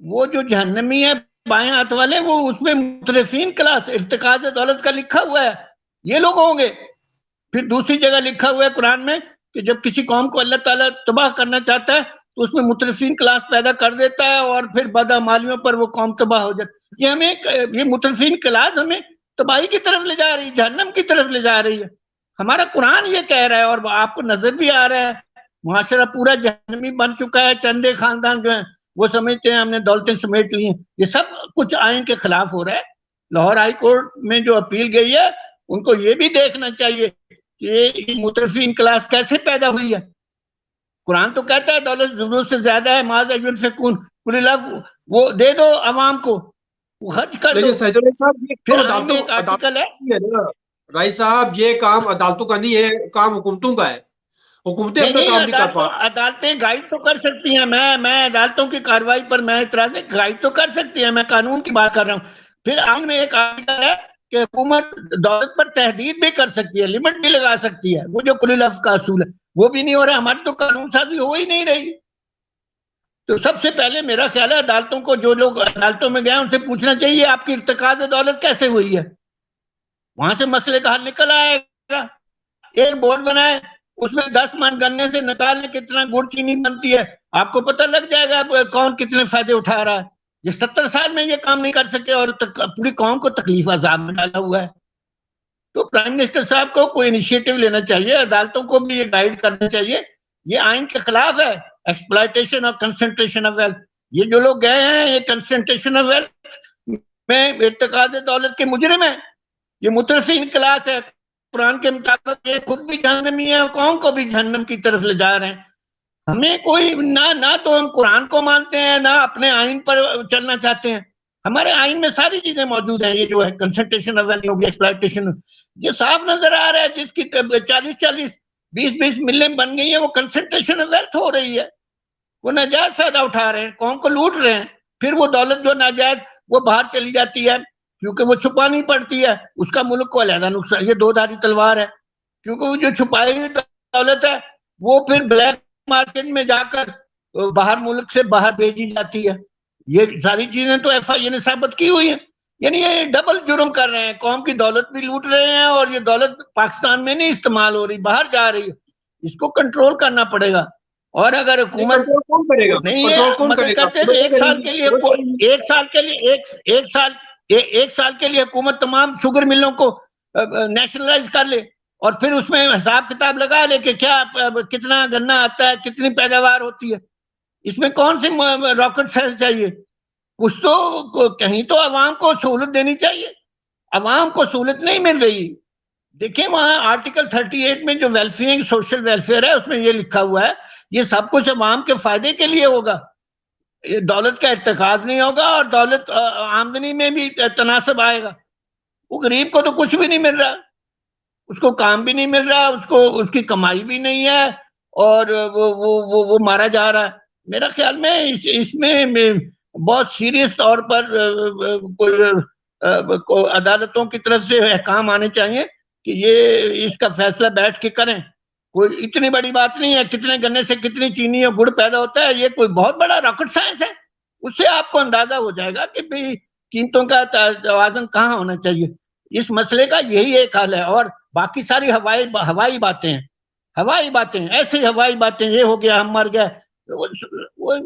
وہ جو جہنمی ہے بائیں ہاتھ والے، وہ اس میں مترفین کلاس ارتکاز دولت کا لکھا ہوا ہے، یہ لوگ ہوں گے۔ پھر دوسری جگہ لکھا ہوا ہے قرآن میں کہ جب کسی قوم کو اللہ تعالیٰ تباہ کرنا چاہتا ہے تو اس میں مترفین کلاس پیدا کر دیتا ہے، اور پھر بدعمالیوں پر وہ قوم تباہ ہو جاتی ہے۔ یہ مترفین کلاس ہمیں تباہی کی طرف لے جا رہی ہے، جہنم کی طرف لے جا رہی ہے۔ ہمارا قرآن یہ کہہ رہا ہے، اور آپ کو نظر بھی آ رہا ہے، معاشرہ پورا جہنمی بن چکا ہے۔ چندے خاندان جو ہیں وہ سمجھتے ہیں ہم نے دولتیں سمیٹ لی ہیں، یہ سب کچھ آئین کے خلاف ہو رہا ہے۔ لاہور ہائی کورٹ میں جو اپیل گئی ہے، ان کو یہ بھی دیکھنا چاہیے کہ یہ مترفین کلاس کیسے پیدا ہوئی ہے۔ قرآن تو کہتا ہے دولت ضرورت سے زیادہ ہے، ماذا ينفقون قل اللہ، وہ دے دو عوام کو، وہ خرچ کر دو۔ لیکن سید الرحیق صاحب یہ پھر کام آئین میں ایک آرٹیکل ہے، رائی صاحب یہ کام عدالتوں کا نہیں ہے، کام حکومتوں کا ہے، حکومتیں اپنا کام نہیں کر پا رہی۔ عدالتیں گائیڈ تو کر سکتی ہیں، میں عدالتوں کی کارروائی پر میں اعتراض نہیں، گائیڈ تو کر سکتی ہیں، میں قانون کی بات کر رہا ہوں۔ پھر آئین میں ایک آرٹیکل ہے کہ حکومت دولت پر تحدید بھی کر سکتی ہے، لمٹ بھی لگا سکتی ہے، وہ جو کل لفظ کا اصول ہے وہ بھی نہیں ہو رہا۔ ہماری تو قانون سازی ہو ہی نہیں رہی۔ تو سب سے پہلے میرا خیال ہے عدالتوں کو، جو لوگ عدالتوں میں گئے ان سے پوچھنا چاہیے آپ کی ارتکاز دولت کیسے ہوئی ہے، وہاں سے مسئلے کا حل نکل آئے گا۔ ایک بورڈ بنائے، اس میں 10 من گنے سے نکالنے کتنا گڑ چینی بنتی ہے، آپ کو پتہ لگ جائے گا کون کتنے فائدے اٹھا رہا ہے۔ یہ 70 سال میں یہ کام نہیں کر سکے اور پوری قوم کو تکلیف عذاب میں ڈالا ہوا ہے۔ تو پرائم منسٹر صاحب کو کوئی انیشیٹو لینا چاہیے، عدالتوں کو بھی یہ گائیڈ کرنا چاہیے، یہ آئین کے خلاف ہے، ایکسپلائٹیشن اور کنسنٹریشن آف ویلتھ۔ یہ جو لوگ گئے ہیں یہ کنسنٹریشن آف ویلتھ میں ارتکاز دولت کے مجرم ہیں، یہ مترفین کلاس ہے۔ قرآن کے مطابق یہ خود بھی جہنمی ہے اور قوم کو بھی جہنم کی طرف لے جا رہے ہیں۔ ہمیں کوئی نہ تو ہم قرآن کو مانتے ہیں، نہ اپنے آئین پر چلنا چاہتے ہیں۔ ہمارے آئین میں ساری چیزیں موجود ہیں، یہ جو ہے کنسنٹریشن آف ویلتھ ہوگی، ایکسپلائٹیشن، یہ صاف نظر آ رہا ہے۔ جس کی 40 20 ملیں بن گئی ہیں وہ کنسنٹریشن آف ویلتھ ہو رہی ہے، وہ ناجائز فائدہ اٹھا رہے ہیں، قوم کو لوٹ رہے ہیں۔ پھر وہ دولت جو ناجائز وہ باہر چلی جاتی ہے کیونکہ وہ چھپانی پڑتی ہے، اس کا ملک کو علیحدہ نقصان۔ یہ دو دھاری تلوار ہے، کیونکہ وہ جو چھپائی ہوئی دولت ہے وہ پھر بلیک مارکیٹ میں جا کر باہر ملک سے باہر بھیجی جاتی ہے۔ یہ ساری چیزیں تو ایف آئی اے نے ثابت کی ہوئی ہیں۔ یعنی یہ ڈبل جرم کر رہے ہیں، قوم کی دولت بھی لوٹ رہے ہیں اور یہ دولت پاکستان میں نہیں استعمال ہو رہی، باہر جا رہی ہے۔ اس کو کنٹرول کرنا پڑے گا، اور اگر حکومت کون کرے گا؟ نہیں ہے مدد کرتے تو ایک سال کے لیے حکومت تمام شوگر ملوں کو نیشنلائز کر لے، اور پھر اس میں حساب کتاب لگا لے کہ کیا کتنا گنا آتا ہے، کتنی پیداوار ہوتی ہے۔ اس میں کون سی راکٹ سائنس چاہیے؟ کچھ تو کہیں تو عوام کو سہولت دینی چاہیے، عوام کو سہولت نہیں مل رہی۔ دیکھیں وہاں آرٹیکل 38 میں جو ویلفیئر، سوشل ویلفیئر ہے، اس میں یہ لکھا ہوا ہے یہ سب کچھ عوام کے فائدے کے لیے ہوگا، دولت کا ارتکاز نہیں ہوگا، اور دولت آمدنی میں بھی تناسب آئے گا۔ وہ غریب کو تو کچھ بھی نہیں مل رہا، اس کو کام بھی نہیں مل رہا، اس کو اس کی کمائی بھی نہیں ہے، اور وہ مارا جا رہا ہے۔ میرا خیال میں اس میں بہت سیریس طور پر عدالتوں کی طرف سے احکام آنے چاہیے کہ یہ اس کا فیصلہ بیٹھ کے کریں۔ کوئی اتنی بڑی بات نہیں ہے کتنے گنے سے کتنی چینی اور گڑ پیدا ہوتا ہے، یہ کوئی بہت بڑا راکٹ سائنس ہے۔ اس سے آپ کو اندازہ ہو جائے گا کہ بھئی قیمتوں کا توازن کہاں ہونا چاہیے۔ اس مسئلے کا یہی ایک حل ہے، اور باقی ساری ہوائی باتیں ہیں، ہوائی باتیں، ایسی ہوائی باتیں، یہ ہو گیا، ہم مر گئے، وہ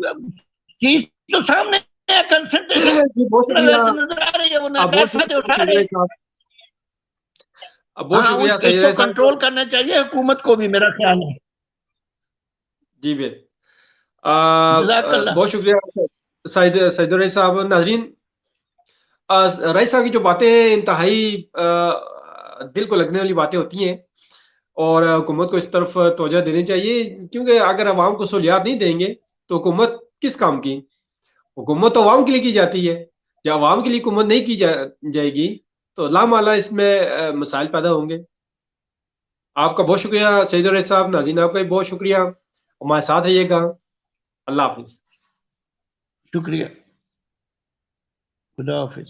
چیز تو سامنے ہے، کنسنٹریشن نظر آ رہی ہے، وہ ناجائز فائدے اٹھا رہے ہیں۔ بہت شکریہ اس کو کنٹرول کرنا چاہیے حکومت کو بھی، میرا خیال ہے۔ جی بہت شکریہ سید الرحیق صاحب۔ ناظرین، رئیس صاحب کی جو باتیں ہیں انتہائی دل کو لگنے والی باتیں ہوتی ہیں، اور حکومت کو اس طرف توجہ دینی چاہیے، کیونکہ اگر عوام کو سہولیات نہیں دیں گے تو حکومت کس کام کی؟ حکومت تو عوام کے لیے کی جاتی ہے، جب عوام کے لیے حکومت نہیں کی جائے گی تو لامعالہ اس میں مسائل پیدا ہوں گے۔ آپ کا بہت شکریہ سید الرحیق صاحب، ناظرین آپ کا بھی بہت شکریہ، ہمارے ساتھ رہیے گا۔ اللہ حافظ۔ شکریہ، خدا حافظ۔